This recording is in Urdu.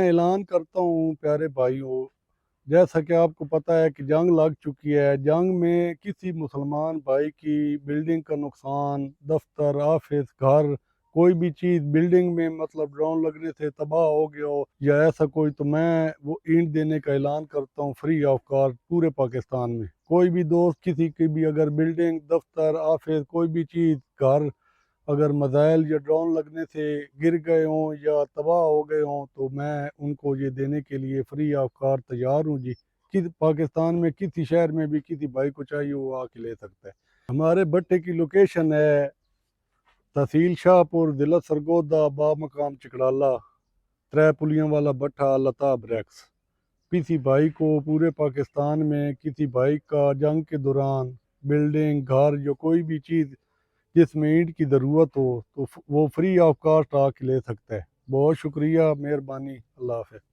اعلان کرتا ہوں پیارے بھائیوں، جیسا کہ آپ کو پتہ ہے کہ جنگ لگ چکی ہے۔ جنگ میں کسی مسلمان بھائی کی بلڈنگ کا نقصان، دفتر، آفس، گھر، کوئی بھی چیز بلڈنگ میں مطلب ڈرون لگنے سے تباہ ہو گیا ہو یا ایسا کوئی، تو میں وہ اینٹ دینے کا اعلان کرتا ہوں فری آف کاسٹ پورے پاکستان میں۔ کوئی بھی دوست کسی کی بھی اگر بلڈنگ، دفتر، آفس، کوئی بھی چیز، گھر اگر میزائل یا ڈرون لگنے سے گر گئے ہوں یا تباہ ہو گئے ہوں تو میں ان کو یہ دینے کے لیے فری آف کاسٹ تیار ہوں جی۔ پاکستان میں کسی شہر میں بھی کسی بھائی کو چاہیے وہ آ کے لے سکتا ہے۔ ہمارے بٹے کی لوکیشن ہے تحصیل شاہ پور، ضلع سرگودا، با مقام چکڑالہ، 3 پلیاں والا بٹھا، لتاب ریکس۔ کسی بھائی کو پورے پاکستان میں کسی بھائی کا جنگ کے دوران بلڈنگ، گھر یا کوئی بھی چیز جس میں اینٹ کی ضرورت ہو تو وہ فری آف کاسٹ آ کے لے سکتا ہے۔ بہت شکریہ، مہربانی، اللہ حافظ۔